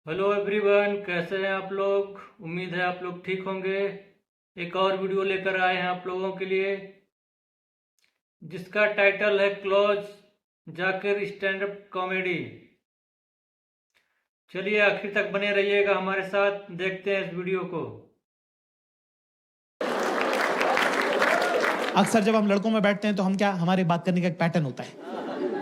Hello everyone, कैसे हैं आप लोग। उम्मीद है आप लोग ठीक होंगे। एक और वीडियो लेकर आए हैं आप लोगों के लिए, जिसका टाइटल है close Zakir stand up comedy. चलिए आखिर तक बने रहिएगा हमारे साथ, देखते हैं इस वीडियो को। अक्सर जब हम लड़कों में बैठते हैं तो हम क्या, हमारे बात करने का एक पैटर्न होता है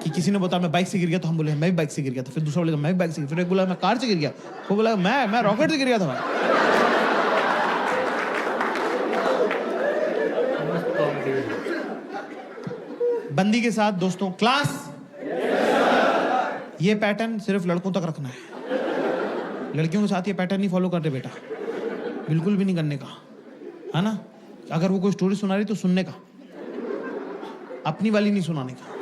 कि किसी ने बताया मैं बाइक से गिर गया तो हम बोले मैं भी बाइक से गिर गया, तो फिर दूसरा बोलेगा मैं भी बाइक से, फिर एक बोला मैं कार से गिर गया, वो बोला मैं रॉकेट से गिर गया था भाई। मस्त कॉमेडी। बंदी के साथ दोस्तों क्लास, ये पैटर्न सिर्फ लड़कों तक रखना है। लड़कियों के साथ ये पैटर्न नहीं फॉलो करते बेटा, बिल्कुल भी नहीं करने का, है ना। अगर वो कोई स्टोरी सुना रही तो सुनने का, अपनी वाली नहीं सुनाने का।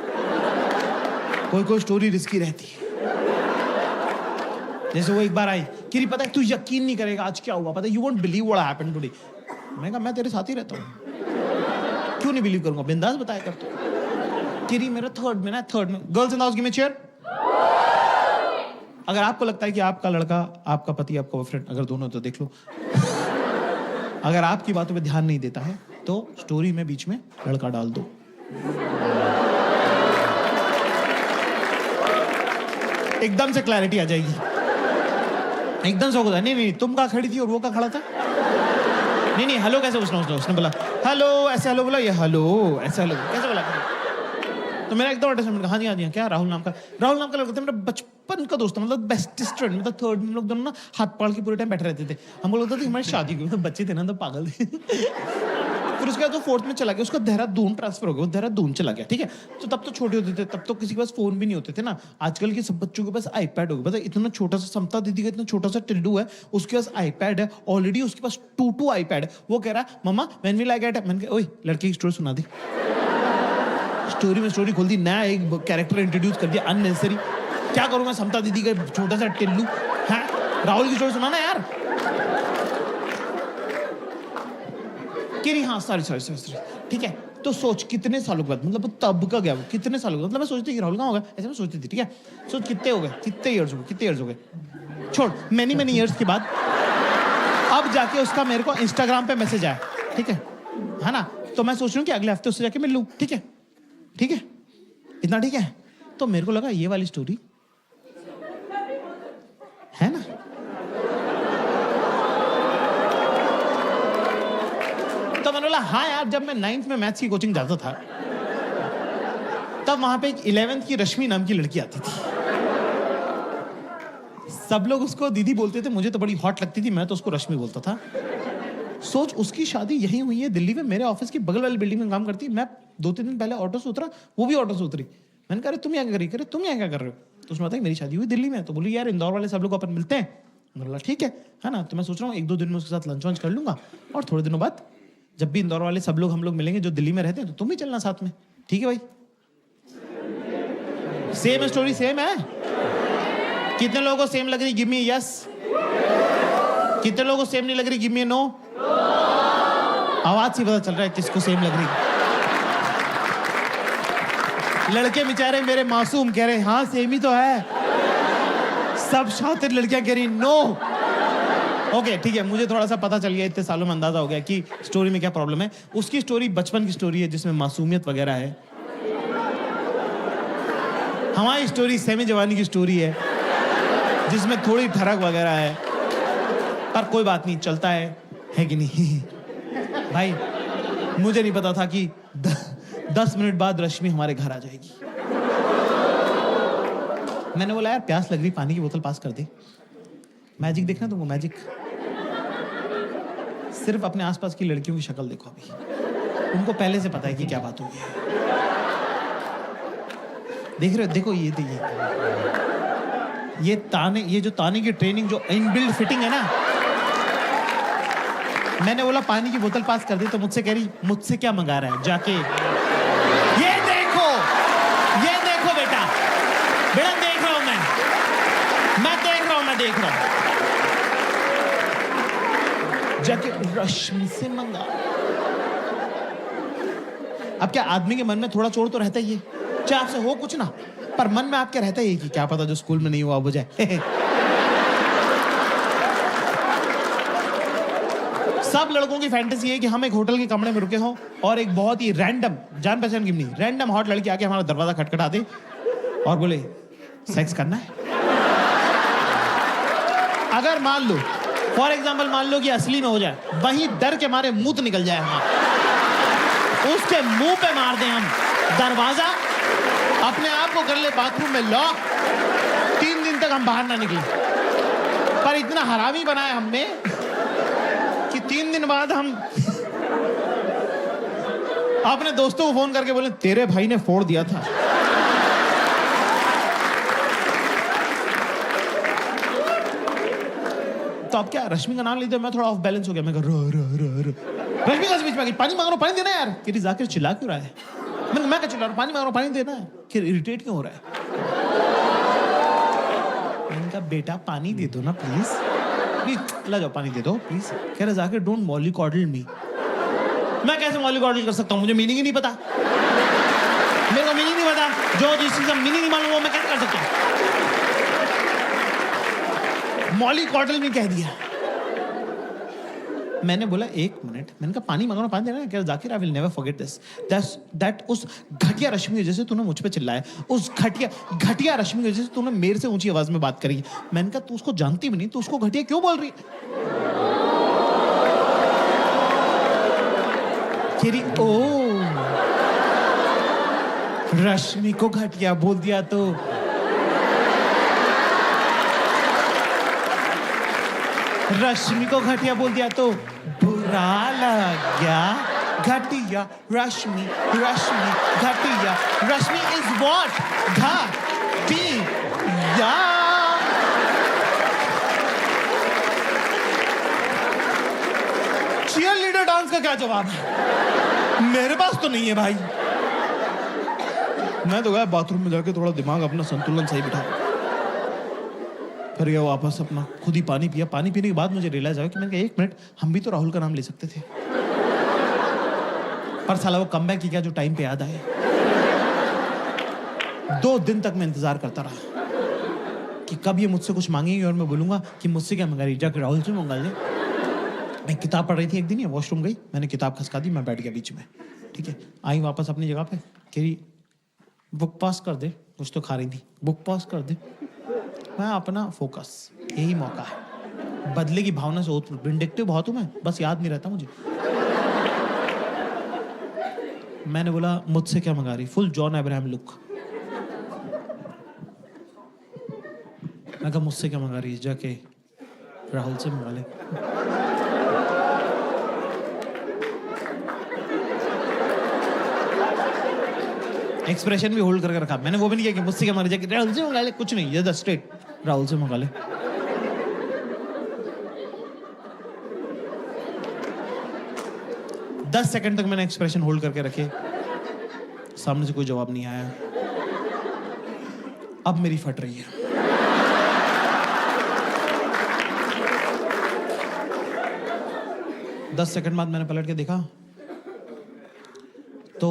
कोई स्टोरी रिस्की रहती है। जैसे वो एक बार आई कि पता है तू यकीन नहीं करेगा आज क्या हुआ, पता है you won't believe what happened today. मैं कहा मैं तेरे साथ ही रहता हूँ, क्यों नहीं बिलीव करूंगा, बिंदास बताया कर तू। किरी मेरा थर्ड में girls in the house give me chair. अगर आपको लगता है कि आपका लड़का, आपका पति, आपका बॉयफ्रेंड, अगर दोनों तो देख लो, अगर आपकी बातों पे ध्यान नहीं देता है तो स्टोरी में बीच में लड़का डाल दो। एकदम से क्लैरिटी आ जाएगी, एकदम से होगा। नहीं तुम कहाँ खड़ी थी और वो कहाँ खड़ा था। नहीं हेलो कैसे उसने बोला हेलो ऐसे, हेलो बोला, ये हेलो ऐसे, हेलो कैसे बोला। तो मेरा एकदम अटैचमेंट, हाँ जी क्या राहुल नाम का लड़का था, मेरा बचपन का दोस्त, मतलब बेस्टेस्ट फ्रेंड, मतलब थर्ड में हम लोग दोनों ना हाथ पाड़ के पूरे टाइम बैठे रहते थे। हम बोलते थे हमारी शादी हुई, तो बच्चे थे ना तो पागल थे। फिर उसके बाद वो फोर्थ में चला गया, उसका देहरादून ट्रांसफर हो गया, वो देहरादून चला गया, ठीक है। तो तब तो छोटे होते थे, तब तो किसी के पास फोन भी नहीं होते थे ना। आजकल के सब बच्चों के पास आईपैड हो गया, पता है इतना छोटा सा, समता दीदी का इतना छोटा सा टिड्डू है, उसके पास आईपैड है ऑलरेडी, उसके पास 2 आईपैड है। वो कह रहा है मम्मा व्हेन विल आई गेट, मैंने कहा ओए लड़के की स्टोरी सुना दी। स्टोरी खोल दी, नया एक कैरेक्टर इंट्रोड्यूस कर दिया अननेसेसरी। क्या करूं मैं, समता दीदी का छोटा सा टिल्लू है, राहुल की स्टोरी सुनाना यार। हाँ सॉरी ठीक है। तो सोच कितने सालों के बाद, मतलब तब का गया वो, कितने सालों के बाद, मतलब मैं सोचती थी राहुल कहाँ होगा, ऐसे मैं सोचती थी, ठीक है। सोच कितने हो गए, कितने इयर्स हो गए, छोड़ मैनी इयर्स के बाद अब जाके उसका मेरे को इंस्टाग्राम पे मैसेज आया, ठीक है ना। तो मैं सोच रही हूँ कि अगले हफ्ते उससे जाके मिल लूँ, ठीक है इतना ठीक है। तो मेरे को लगा ये वाली स्टोरी है ना। तो मैंने बोला हाँ यार, जब मैं 9th में मैथ्स की कोचिंग जाता था तब वहां पे एक 11th की रश्मि नाम की लड़की आती थी। सब लोग उसको दीदी बोलते थे, मुझे तो बड़ी हॉट लगती थी, मैं तो उसको रश्मि बोलता था। सोच उसकी शादी यहीं हुई है दिल्ली में, मेरे ऑफिस की बगल वाली बिल्डिंग में काम करती। मैं 2-3 दिन पहले ऑटो से उतरा, वो भी ऑटो से उतरी। मैंने कहा तुम यहाँ क्या कर रहे हो। तो उसने बताया मेरी शादी हुई दिल्ली में। तो बोली यार इंदौर वाले सब लोग अपन मिलते हैं। मैंने बोला ठीक है ना। तो मैं सोच रहा हूँ 1-2 दिन में उसके साथ लंच वंच कर लूंगा, और थोड़े दिनों बाद जब भी इंदौर वाले सब लोग हम लोग मिलेंगे जो दिल्ली में रहते हैं, तो तुम भी चलना साथ में, ठीक है भाई। सेम स्टोरी सेम है। कितने लोगों को सेम लग रही, गिव मी यस। कितने लोगों को सेम नहीं लग रही, गिव मी नो। आवाज से पता चल रहा है किसको सेम लग रही। लड़के बेचारे मेरे मासूम कह रहे हाँ सेम ही तो है। सब शातिर लड़कियां कह रही नो। ओके ठीक है, मुझे थोड़ा सा पता चल गया, इतने सालों में अंदाजा हो गया कि स्टोरी में क्या प्रॉब्लम है। उसकी स्टोरी बचपन की स्टोरी है जिसमें मासूमियत वगैरह है। हमारी स्टोरी सेमी जवानी की स्टोरी है जिसमें थोड़ी ठरक वगैरह है, पर कोई बात नहीं, चलता है कि नहीं। भाई मुझे नहीं पता था कि 10 मिनट बाद रश्मि हमारे घर आ जाएगी। मैंने बोला यार प्यास लग रही, पानी की बोतल पास कर दे। मैजिक देखना तुमको, मैजिक। सिर्फ अपने आसपास की लड़कियों की शक्ल देखो, अभी उनको पहले से पता है कि क्या बात होगी। देख रहे हो, देखो ये ताने, ये जो ताने की ट्रेनिंग, जो इनबिल्ट फिटिंग है ना। मैंने बोला पानी की बोतल पास कर दी तो मुझसे कह रही मुझसे क्या मंगा रहा है जाके। ये देखो बेटा देख रहा हूं मैं देख रहा हूं जाके रश्मि से मंगा। अब क्या आदमी के मन में थोड़ा चोर तो रहता ही है, चाहे आपसे हो कुछ ना, पर मन में आपके रहता ही है कि क्या पता जो स्कूल में नहीं हुआ हो जाए। सब लड़कों की फैंटेसी है कि हम एक होटल के कमरे में रुके हों और एक बहुत ही रैंडम, जान पहचान की नहीं, रैंडम हॉट लड़की आके हमारा दरवाजा खटखटा दे और बोले सेक्स करना है। अगर मान लो, फॉर एग्जाम्पल मान लो कि असली में हो जाए, वहीं डर के मारे मुंह तो निकल जाए हमारा, उसके मुंह पे मार दें हम दरवाजा, अपने आप को कर ले बाथरूम में लॉक, 3 दिन तक हम बाहर ना निकले। पर इतना हरामी बनाया हमने कि 3 दिन बाद हम अपने दोस्तों को फोन करके बोले तेरे भाई ने फोड़ दिया था। तो अब क्या, रश्मि का नाम लेते मैं थोड़ा ऑफ बैलेंस हो गया। मैं कह रश्मि का बीच में पानी मांग रहा हूं, पानी देना यार। कि जाकिर चिल्ला क्यों रहा है? मैं क्या चिल्ला रहा हूं, पानी मांग रहा हूं, पानी देना है। कि इरिटेट क्यों हो रहा है? मैंने कहा बेटा पानी दे दो ना प्लीज, ला जाओ पानी दे दो प्लीज। कह रहे जाकिर डोंट मॉलिकॉडल मी। मैं कैसे मॉलिकॉडल कर सकता हूं? मुझे मीनिंग ही नहीं पता, मेरे को मीनिंग नहीं पता। जो जिस चीज का मीनिंग नहीं मालूम वो मैं कैसे कर सकता हूं? मॉलिकॉडल में कह दिया। मैंने बोला 1 मिनट, मैंने कहा पानी मांगो ना, पानी देना है। कह Zakir I will never forget this, that उस घटिया रश्मि की वजह से तूने मुझ पे चिल्लाया, उस घटिया रश्मि की वजह से तूने मेरे से ऊंची आवाज में बात करी। मैंने कहा तू उसको जानती भी नहीं, तू उसको घटिया क्यों बोल रही? तेरी ओ रश्मि को घटिया बोल दिया तो रश्मि को घटिया बोल दिया तो बुरा लग गया। घटिया रश्मि, रश्मि घटिया, रश्मि इज व्हाट? घटिया। चीयर लीडर डांस का क्या जवाब है? मेरे पास तो नहीं है भाई। मैं तो गया बाथरूम में जाके थोड़ा दिमाग अपना संतुलन सही बिठा, फिर गया वापस अपना खुद ही पानी पिया। पानी पीने के बाद मुझे रियलाइज आया कि मैंने कहा 1 मिनट, हम भी तो राहुल का नाम ले सकते थे। पर साला वो कमबैक की क्या जो टाइम पे याद आए। 2 दिन तक मैं इंतजार करता रहा कि कब ये मुझसे कुछ मांगेंगे और मैं बोलूंगा कि मुझसे क्या मंगा रही, जाकर राहुल से मंगा ले। मैं किताब पढ़ रही थी एक दिन, वॉशरूम गई, मैंने किताब खसका दी, मैं बैठ गया बीच में। ठीक है, आई वापस अपनी जगह पे, कह रही बुक पास कर दे, कुछ तो खा रही थी, बुक पास कर दे। मैं अपना फोकस, यही मौका है। बदले की भावना से विंडिक्टिव बहुत हूं मैं, बस याद नहीं रहता मुझे। मैंने बोला मुझसे क्या मंगा रही, फुल जॉन अब्राहम लुक। मैं कहा मुझसे क्या मंगा रही, जाके राहुल से मंगा ले। एक्सप्रेशन भी होल्ड करके रखा मैंने, वो भी नहीं किया कि मुझसे क्या मंगा, जाके राहुल से मंगा ले, कुछ नहीं, जस्ट स्ट्रेट राहुल से मंगा ले। 10 सेकंड तक मैंने एक्सप्रेशन होल्ड करके रखे, सामने से कोई जवाब नहीं आया। अब मेरी फट रही है। दस सेकंड बाद मैंने पलट के देखा तो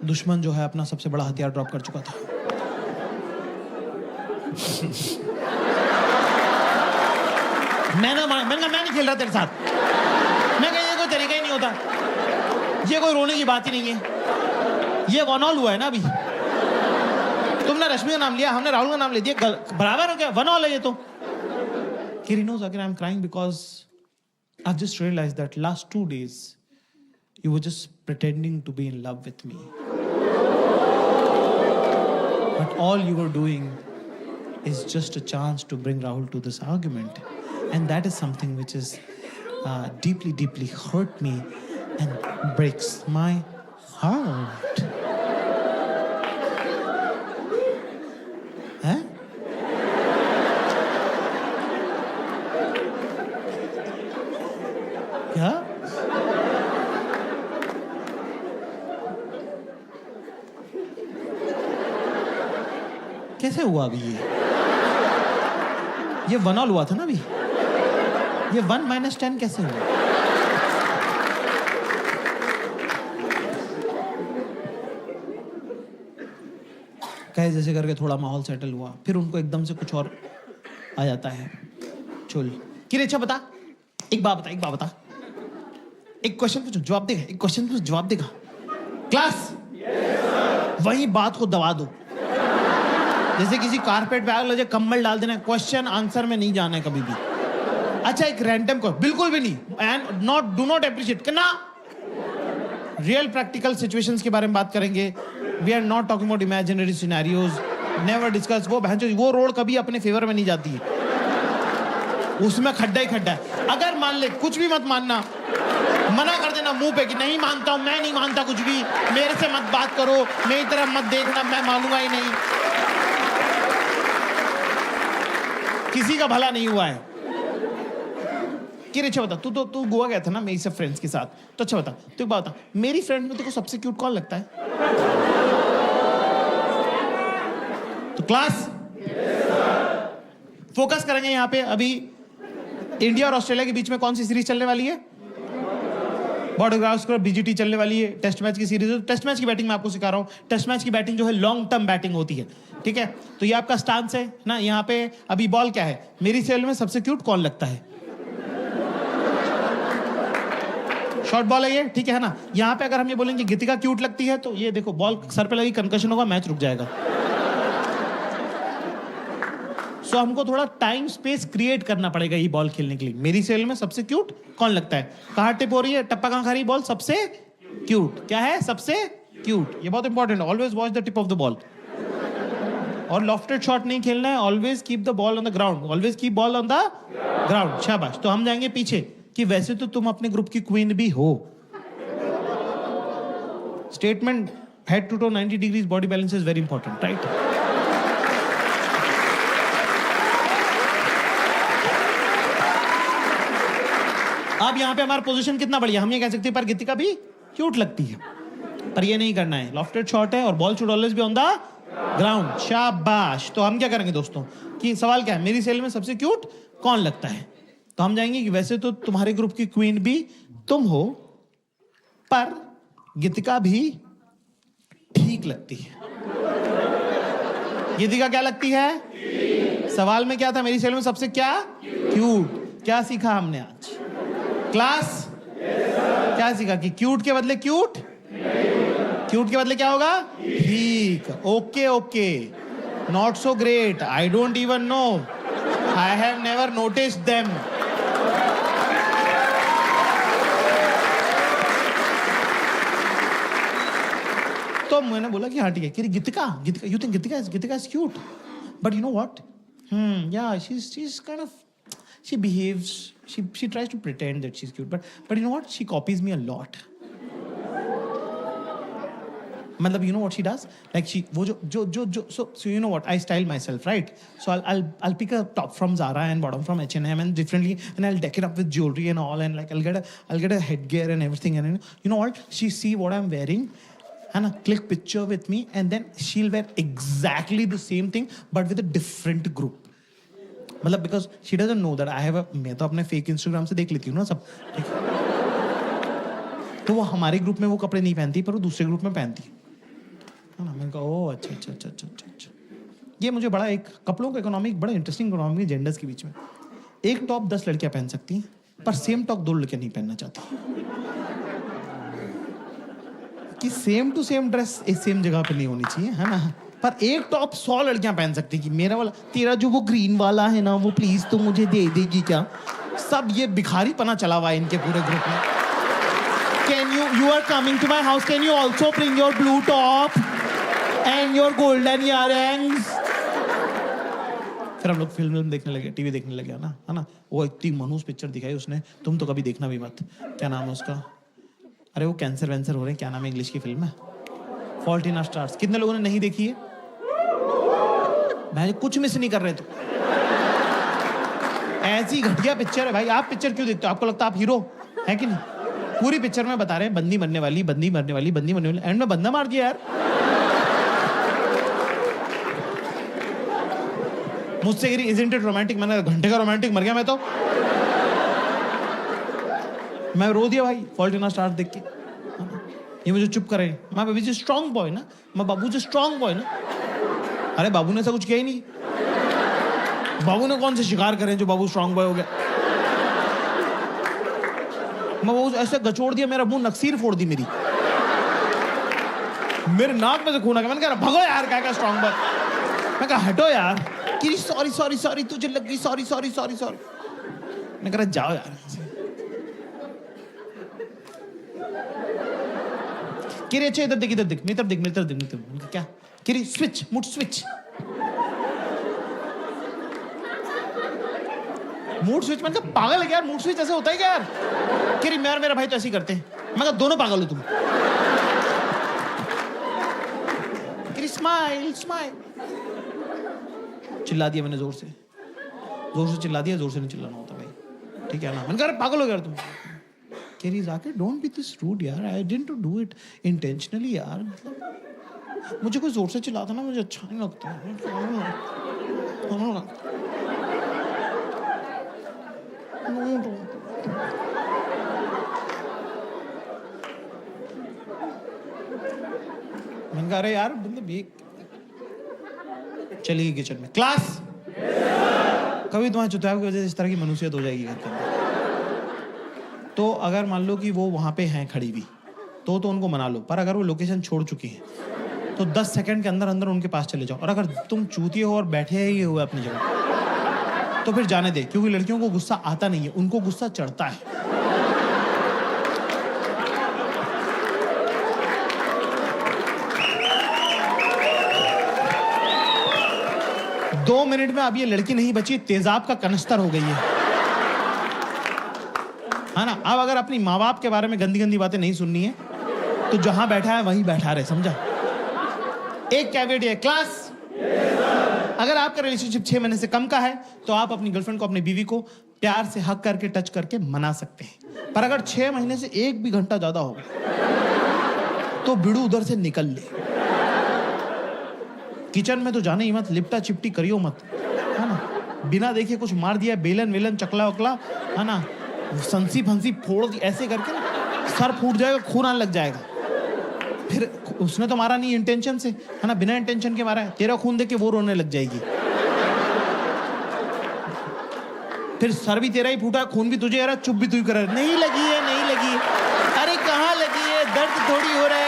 दुश्मन जो है अपना सबसे बड़ा हथियार ड्रॉप कर चुका था। मैं नहीं खेल रहा तेरे साथ। मैं कहा ये कोई तरीका ही नहीं होता, ये कोई रोने की बात ही नहीं है, ये वन ऑल हुआ है ना। अभी तुमने रश्मि का नाम लिया, हमने राहुल का नाम ले दिया, बराबर हो गया, वन ऑल है ये तो। Kiri knows again I'm crying because I've just realized that last 2 days you were just pretending to be in love with me. But all you were doing is just a chance to bring Rahul to this argument. And that is something which is deeply, deeply hurt me and breaks my heart. Huh? क्या? कैसे हुआ अभी ये 1 all हुआ था ना अभी, ये 1 - 10 कैसे हुआ? कहे जैसे करके थोड़ा माहौल सेटल हुआ, फिर उनको एकदम से कुछ और आ जाता है चुल। कि अच्छा बता, एक बात बता, एक क्वेश्चन पूछो, जवाब देगा। एक क्वेश्चन पूछो, जवाब देगा। क्लास वही बात को दबा दो, जैसे किसी कारपेट पे आग लगे, कंबल डाल देना, क्वेश्चन आंसर में नहीं जाना है कभी भी। अच्छा, एक रैंडम को बिल्कुल भी नहीं, and not, do not appreciate करना। रियल प्रैक्टिकल सिचुएशंस के बारे में बात करेंगे। We are not talking about imaginary scenarios, never discuss. वो रोड कभी अपने फेवर में नहीं जाती है, उसमें खड्डा ही खड्डा है। अगर मान ले, कुछ भी मत मानना, मना कर देना मुंह पे कि नहीं मानता हूं, मैं नहीं मानता कुछ भी, मेरे से मत बात करो, मेरी तरफ मत देखना, मैं मानूंगा ही नहीं, किसी का भला नहीं हुआ है। कि अच्छा बता, तू गोवा गया था ना मेरी सब फ्रेंड्स के साथ, तो अच्छा बता, तू एक बात बता, मेरी फ्रेंड में तेरे को सबसे क्यूट कौन लगता है? तो क्लास फोकस करेंगे यहाँ पे। अभी इंडिया और ऑस्ट्रेलिया के बीच में कौन सी सीरीज चलने वाली है? बॉर्डर गावस्कर बीजीटी चलने वाली है, टेस्ट मैच की सीरीज है। टेस्ट मैच की बैटिंग मैं आपको सिखा रहा हूं। टेस्ट मैच की बैटिंग जो है लॉन्ग टर्म बैटिंग होती है, ठीक है? तो ये आपका स्टांस है ना। यहाँ पे अभी बॉल क्या है? मेरी सेल में सबसे क्यूट कौन लगता है? शॉर्ट बॉल है ये, ठीक है ना? यहाँ पे अगर हम ये बोलेंगे गीतिका क्यूट लगती है, तो ये देखो बॉल सर पे लगी, कंकशन होगा, मैच रुक जाएगा। सो हमको थोड़ा टाइम स्पेस क्रिएट करना पड़ेगा ये बॉल खेलने के लिए। मेरी सेल में सबसे क्यूट कौन लगता है? कहाँ टिप हो रही है, टप्पा कहाँ खा रही है बॉल? सबसे क्यूट क्या है? सबसे क्यूट। ये बहुत इंपॉर्टेंट है। Always watch the tip of the ball. और लॉफ्टेड शॉट नहीं खेलना है। Always keep the ball on the ground. Always keep ball on the ground. शाबाश। तो हम जाएंगे पीछे कि वैसे तो तुम अपने ग्रुप की क्वीन भी हो। Statement head to toe 90 degrees body balance is very important, right? अब यहां पे हमारा पोजीशन कितना बढ़िया, हम ये कह सकते हैं पर गीतिका भी क्यूट लगती है, पर ये नहीं करना है। लॉफ्टेड शॉट है और ball should always be on the ground. शाबाश। तो हम क्या करेंगे दोस्तों कि सवाल क्या है? मेरी सेल में सबसे क्यूट कौन लगता है? तो हम जाएंगे कि वैसे तो तुम्हारे ग्रुप की क्वीन भी तुम हो, पर गीतिका भी ठीक लगती है। गीतिका क्या लगती है? सवाल में क्या था? मेरी सेल में सबसे क्या क्यूट। क्या सीखा हमने आज? क्लास क्या सीखा कि क्यूट के बदले क्यूट, क्यूट के बदले क्या होगा? ठीक। Okay okay, not so great, I don't even know, I have never noticed them. तो मैंने बोला कि हाँ ठीक है, कि Gitika, Gitika, you think Gitika is cute, but you know what, yeah, she's kind of, she behaves, she tries to pretend that she's cute, but you know what, she copies me a lot. मतलब you know what she does, like she वो जो so you know what, I style myself, right? So I'll pick a top from Zara and bottom from H&M and differently, and I'll deck it up with jewelry and all, and like I'll get a headgear and everything, and you know what, she see what I'm wearing and click picture with me, and then she'll wear exactly the same thing but with a different group. मतलब because she doesn't know that I have a, मैं तो अपने fake Instagram से देख लेती हूँ ना सब, ठीक है? तो वो हमारे ग्रुप में वो कपड़े नहीं पहनती, पर वो दूसरे ग्रुप में पहनती है ना। मैंने कहा ओह अच्छा। ये मुझे बड़ा एक कपड़ों का इकोनॉमिक, बड़ा इंटरेस्टिंग इकोनॉमी जेंडर्स के बीच में। एक टॉप 10 लड़कियां पहन सकती हैं, पर सेम टॉप 2 लड़कियां नहीं पहनना चाहती। कि सेम टू सेम ड्रेस एक सेम जगह पे नहीं होनी चाहिए, है ना? पर एक टॉप 100 लड़कियां पहन सकती कि मेरा वाला, तेरा जो वो ग्रीन वाला है ना, वो प्लीज तो मुझे दे देगी क्या? सब ये भिखारी पना चला हुआ है इनके पूरे ग्रुप में। Can you are coming to my house, can you also bring your blue top and your golden earrings? फिर हम लोग फिल्म देखने लगे, टीवी देखने लगे, है ना? वो इतनी मनहूस पिक्चर दिखाई उसने, तुम तो कभी देखना भी मत। क्या नाम है उसका? अरे वो कैंसर वैंसर हो रहे हैं, क्या नाम है इंग्लिश की फिल्म है? Fault in our stars. कितने लोगों ने नहीं देखी है? भाई कुछ मिस नहीं कर रहे तो। ऐसी घटिया पिक्चर है भाई। आप पिक्चर क्यों देखते हो? आपको लगता है आप हीरो है कि नहीं? पूरी पिक्चर में बता रहे हैं बंदी मरने वाली, एंड में बंदा मार दिया यार। मुझसे गिरी इजंट इट रोमांटिक, मैंने घंटे का रोमांटिक मर गया मैं तो। मैं रो दिया भाई फॉल्ट इन आवर स्टार्स देख के। ये मुझे चुप करे। मैं बेबी जी स्ट्रॉन्ग बॉय ना, मैं बाबू जी स्ट्रॉन्ग बॉय ना। अरे बाबू ने ऐसा कुछ किया ही नहीं। बाबू ने कौन से शिकार करे जो बाबू स्ट्रॉन्ग बॉय हो गया? मैं वो ऐसे गचोड़ दिया, मेरा मुंह नक्सीर फोड़ दी मेरी, मेरे नाक में से खून आ गया। मैंने कहा भगो यार, क्या स्ट्रॉन्ग बर्ड। मैं कहा हटो यार। कि सॉरी सॉरी सॉरी, तुझे लग गई, सॉरी सॉरी सॉरी सॉरी। मैं कह रहा जाओ यार। किरी अच्छा इधर देख, इधर देख, मेरी तरफ देख, मेरी तरफ देख, मेरी तरफ। क्या किरी, switch, mood switch, mood switch. मैंने कहा पागल है क्या यार, मूड स्विच ऐसे होता है क्या यार? किरी मैं और मेरा भाई तो ऐसे ही करते हैं। मैं कहा दोनों पागल हो तुम। किरी स्माइल स्माइल। चिल्ला दिया मैंने, जोर से चिल्ला दिया, जोर से नहीं चिल्लाना होता भाई, ठीक है ना? मैंने कहा पागल हो गया तुम। केरी जाके डोंट बी दिस रूड यार, I didn't do it intentionally यार। मतलब मुझे कोई जोर से चिल्लाता ना, मुझे अच्छा नहीं लगता। मैंने कहा अरे यार मतलब ये चली गई किचन में। क्लास कभी तुम्हारे चुतियाव की वजह से इस तरह की मनुष्यत हो जाएगी घर के अंदर। तो अगर मान लो कि वो वहां पे हैं खड़ी भी, तो उनको मना लो। पर अगर वो लोकेशन छोड़ चुकी है तो 10 सेकंड के अंदर अंदर उनके पास चले जाओ। और अगर तुम चूतिए हो और बैठे ही हुए अपनी जगह, तो फिर जाने दे, क्योंकि लड़कियों को गुस्सा आता नहीं है, उनको गुस्सा चढ़ता है। दो मिनट में अब ये लड़की नहीं बची, तेजाब का कनस्तर हो गई है ना? अब अगर अपनी माँ बाप के बारे में गंदी गंदी बातें नहीं सुननी है तो जहां बैठा है वहीं बैठा रहे, समझा? एक कैवेट है क्लास। अगर आपका रिलेशनशिप 6 महीने से कम का है तो आप अपनी गर्लफ्रेंड को, अपनी बीवी को प्यार से हक करके, टच करके मना सकते हैं। पर अगर 6 महीने से 1 भी घंटा ज्यादा हो तो बिड़ू उधर से निकल ले। किचन में तो जाने ही मत, लिपटा चिपटी करियो मत, है ना? बिना देखे कुछ मार दिया, बेलन वेलन चकला वकला, है ना, संसी फंसी फोड़ दी ऐसे करके ना, सर फूट जाएगा, खून आने लग जाएगा। फिर उसने तो मारा नहीं इंटेंशन से, है ना, बिना इंटेंशन के मारा है। तेरा खून देख के वो रोने लग जाएगी। फिर सर भी तेरा ही फूटा, खून भी तुझे आ रहा, चुप भी तू ही कर रहा है। नहीं लगी है, नहीं लगी है। अरे कहाँ लगी है, दर्द थोड़ी हो रहा है।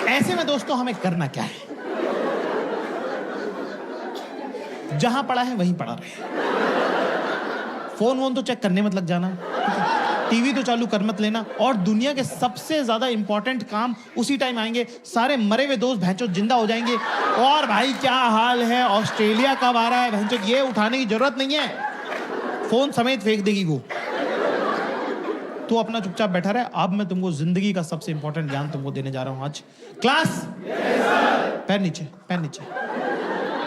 ऐसे में दोस्तों हमें करना क्या है? जहां पड़ा है वहीं पड़ा रहे। फोन वोन तो चेक करने मत लग जाना, टीवी तो चालू कर मत लेना। और दुनिया के सबसे ज्यादा इंपॉर्टेंट काम उसी टाइम आएंगे। सारे मरे हुए दोस्त भैंचो जिंदा हो जाएंगे। और भाई क्या हाल है, ऑस्ट्रेलिया कब आ रहा है, भैंचो ये उठाने की जरूरत नहीं है, फोन समेत फेंक देगी वो। तो अपना चुपचाप बैठा रहे। अब मैं तुमको जिंदगी का सबसे इंपॉर्टेंट ज्ञान तुमको देने जा रहा हूं आज। क्लास पैर नीचे, पैर नीचे,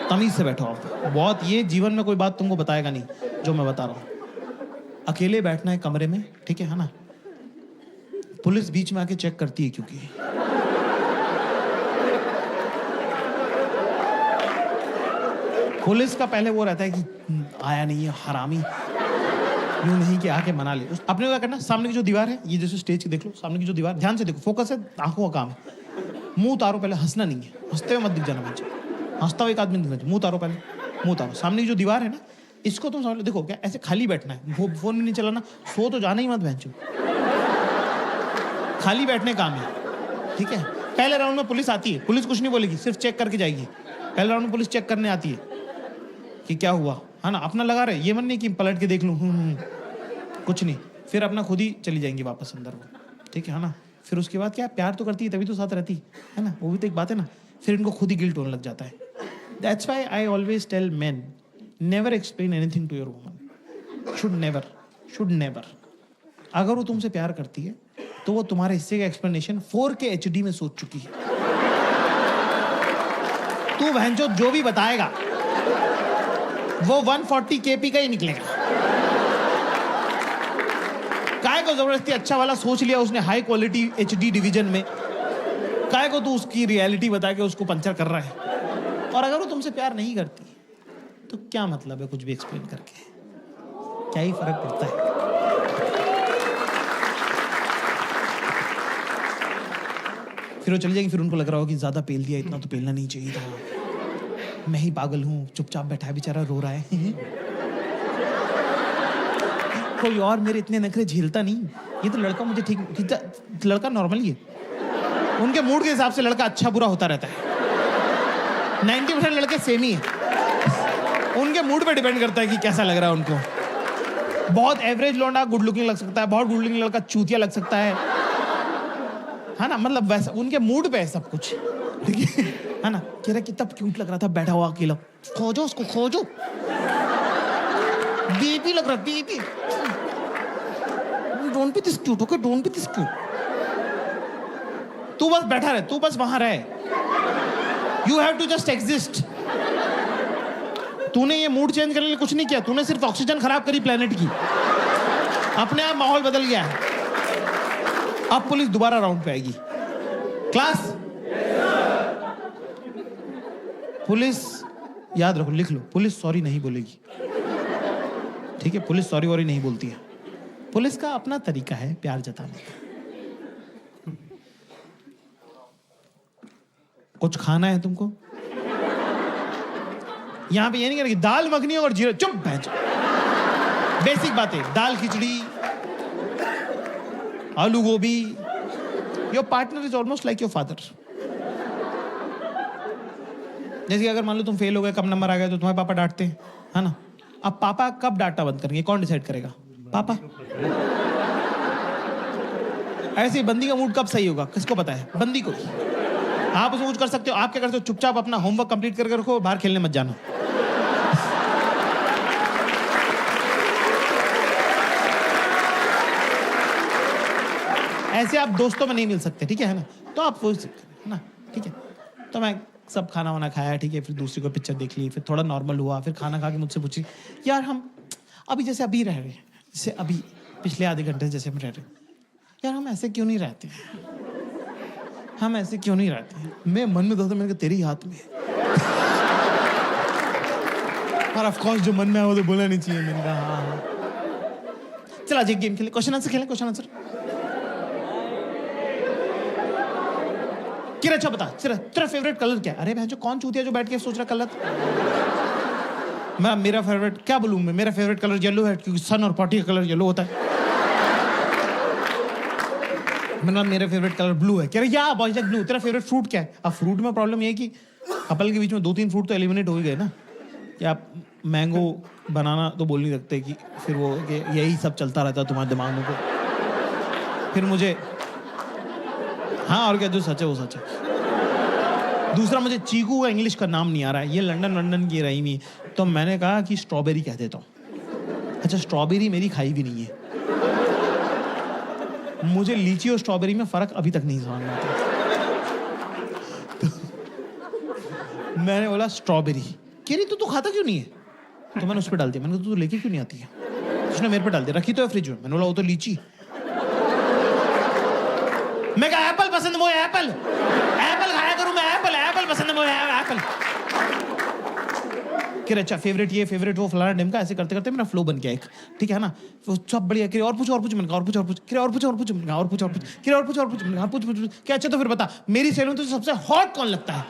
तमीज से बैठो आप। बहुत ये जीवन में कोई बात तुमको बताएगा नहीं जो मैं बता रहा हूं। अकेले बैठना है कमरे में, ठीक है ना? पुलिस बीच में आके चेक करती है, क्योंकि पुलिस का पहले वो रहता है कि आया नहीं है हरामी, यूं नहीं कि आके मना ले। अपने को क्या करना, सामने की जो दीवार है, ये जैसे स्टेज की देख लो, सामने की जो दीवार, ध्यान से देखो, फोकस है, आंखों का काम है। मुंह उतारो पहले, हंसना नहीं है, हंसते हुए मत दिख जाना बच्चे। हंसता हुआ एक आदमी दिखना चाहिए। मुंह उतारो पहले, मुंह उतारो। सामने की जो दीवार है ना, इसको तुम समझ लो। देखो क्या ऐसे खाली बैठना है, फोन भी नहीं चलाना, सो तो जाना ही मत भैंचो, खाली बैठने काम है, ठीक है? पहले राउंड में पुलिस आती है, पुलिस कुछ नहीं बोलेगी, सिर्फ चेक करके जाएगी। पहले राउंड में पुलिस चेक करने आती है कि क्या हुआ, है ना? अपना लगा रहे, ये मन नहीं कि पलट के देख लूं, कुछ नहीं। फिर अपना खुद ही चली जाएंगी वापस अंदर वो, ठीक है ना? फिर उसके बाद क्या, प्यार तो करती है तभी तो साथ रहती है ना, वो भी तो एक बात है ना। फिर इनको खुद ही गिल्ट होने लग जाता है। That's why I always tell men, never explain anything to your woman. Should never. अगर वो तुमसे प्यार करती है तो वो तुम्हारे हिस्से का एक्सप्लेनेशन 4K HD में सोच चुकी है। तू बहनचोद जो भी बताएगा वो 140 kp का ही निकलेगा। काय को जबरदस्ती अच्छा वाला सोच लिया उसने, हाई क्वालिटी HD डिवीजन में, काय को तू उसकी रियलिटी बता के उसको पंचर कर रहा है। और अगर वो तुमसे प्यार नहीं करती तो क्या मतलब है कुछ भी एक्सप्लेन करके, क्या ही फर्क पड़ता है? फिर वो चली जाएगी, फिर उनको लग रहा होगा कि ज्यादा पेल दिया, इतना तो पेलना नहीं चाहिए था, मैं ही पागल हूँ, चुपचाप बैठा है बेचारा, रो रहा है। कोई और मेरे इतने नखरे झेलता नहीं। ये तो लड़का मुझे ठीक, लड़का नॉर्मल ही है। उनके मूड के हिसाब से लड़का अच्छा बुरा होता रहता है। 90% लड़के सेम ही है। उनके मूड पे डिपेंड करता है कि कैसा लग रहा है उनको। बहुत एवरेज लौंडा गुड लुकिंग लग सकता है, बहुत गुड लुकिंग लड़का चूतिया लग सकता है ना। मतलब वैसा उनके मूड पे है सब कुछ, ठीक है ना। कह रहा कितना क्यूट लग रहा था बैठा हुआ अकेला, खोजो उसको खोजो। बेबी लग रहा, baby. Don't be this cute, okay, don't be this cute. तू बस बैठा रहे, तू बस वहां रहे। You have to just exist. तूने ये मूड चेंज करने के लिए कुछ नहीं किया, तूने सिर्फ ऑक्सीजन खराब करी प्लेनेट की। अपने आप माहौल बदल गया है। अब पुलिस दोबारा राउंड पे आएगी। क्लास, पुलिस याद रखो, लिख लो, पुलिस सॉरी नहीं बोलेगी, ठीक है। पुलिस सॉरी वॉरी नहीं बोलती है। पुलिस का अपना तरीका है प्यार जताने का। कुछ खाना है तुमको? यहां पे ये नहीं करेगी दाल मखनी और जीरा, चुप बैठ। बेसिक बातें, दाल खिचड़ी, आलू गोभी। Your partner is almost like your father. जैसे कि अगर मान लो तुम फेल हो गए, कम नंबर आ गए, तो तुम्हारे पापा डांटते हैं, है ना। अब पापा कब डांटना बंद करेंगे, कौन डिसाइड करेगा? पापा। ऐसे ही बंदी का मूड कब सही होगा, किसको पता है? बंदी को। आप उसमें कुछ कर सकते हो? आप क्या करते हो? चुपचाप अपना होमवर्क कंप्लीट करके रखो, बाहर खेलने मत जाना। ऐसे आप दोस्तों में नहीं मिल सकते, ठीक है ना। तो आप वो है ना, ठीक है। तो मैं सब खाना वाना खाया, ठीक है। फिर दूसरी को पिक्चर देख ली, फिर थोड़ा नॉर्मल हुआ। फिर खाना खा के मुझसे पूछी, यार हम अभी जैसे अभी रह रहे हैं, जैसे अभी पिछले आधे घंटे जैसे हम रह रहे हैं, यार हम ऐसे क्यों नहीं रहते? हम ऐसे क्यों नहीं रहते? मैं मन में दोस्तों, मैंने कहा तेरे ही हाथ में है। और ऑफ कोर्स जो मन में है वो तो बोलना नहीं चाहिए। मैंने कहा हाँ। चल आज एक गेम खेले, क्वेश्चन आंसर खेले, क्वेश्चन आंसर। किरा अच्छा बता, तेरा फेवरेट कलर क्या है? अरे बहन, जो कौन चूतिया जो बैठ के सोच रहा कलर। मेरा फेवरेट क्या बोलूं मैं? मेरा फेवरेट कलर येलो है, क्योंकि सन और पार्टी का कलर येलो होता है। मैंने मेरा फेवरेट कलर ब्लू है। कह रहे या बॉयज लाइक ब्लू। तेरा फेवरेट फ्रूट क्या है? अब फ्रूट में प्रॉब्लम ये है कि कपल के बीच में 2-3 फ्रूट तो एलिमिनेट हो ही गए ना। कि आप मैंगो बनाना तो बोल नहीं सकते कि फिर वो यही सब चलता रहता है तुम्हारे दिमाग में। तो फिर मुझे हाँ, और क्या, जो सच है वो सच है। दूसरा, मुझे चीकू का इंग्लिश का नाम नहीं आ रहा है, ये लंदन की रही नहीं, तो मैंने कहा कि स्ट्रॉबेरी कह देता हूँ। अच्छा, स्ट्रॉबेरी मेरी खाई भी नहीं है। मुझे लीची और स्ट्रॉबेरी में फर्क अभी तक नहीं समझ में आता। तो मैंने बोला स्ट्रॉबेरी। कह रही तू खाता क्यों नहीं है? तो मैंने उस पर डाल दिया। मैंने कहा तू लेके क्यों नहीं आती है? उसने मेरे पे डाल दिया, रखी तो है फ्रिज में। मैंने बोला वो तो लीची। मैं कहा एप्पल पसंद है मुझे, एप्पल खाया करूं मैं, एप्पल पसंद है मुझे, एप्पल। कि अच्छा फेवरेट ये फेवरेट वो फलाना ढिमका, ऐसे करते करते मेरा फ्लो बन गया एक, ठीक है ना। वो सब बढ़िया। कि और पूछ मैंने कहा और पूछ मैंने कहा और पूछ। क्या अच्छा तो फिर बता, मेरी सहेलियों में तो सबसे हॉट कौन लगता है?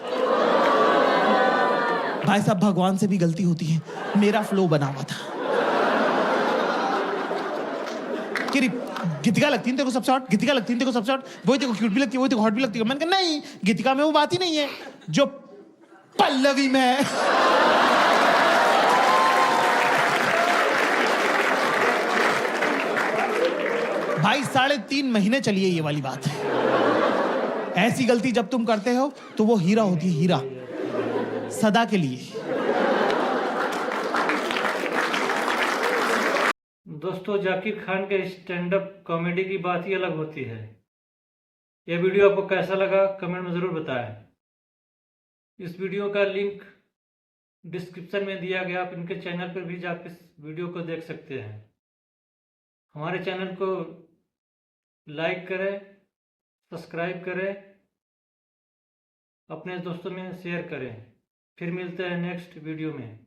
भाई साहब, भगवान से भी गलती होती है, मेरा फ्लो बना हुआ था। गीतिका लगती है तेरे को सबसे हॉट, गीतिका लगती है तेरे को सबसे हॉट, वही तेरे को क्यूट भी लगती है, वही तेरे को हॉट भी लगती है। मैंने कहा नहीं, गीतिका में वो बात ही नहीं है जो पल्लवी में है। भाई 3.5 महीने चली है ये वाली बात। ऐसी गलती जब तुम करते हो तो वो हीरा होती है, हीरा, सदा के लिए। दोस्तों, जाकिर खान के स्टैंड अप कॉमेडी की बात ही अलग होती है। यह वीडियो आपको कैसा लगा कमेंट में ज़रूर बताएं। इस वीडियो का लिंक डिस्क्रिप्शन में दिया गया, आप इनके चैनल पर भी जाकर इस वीडियो को देख सकते हैं। हमारे चैनल को लाइक करें, सब्सक्राइब करें, अपने दोस्तों में शेयर करें। फिर मिलते हैं नेक्स्ट वीडियो में।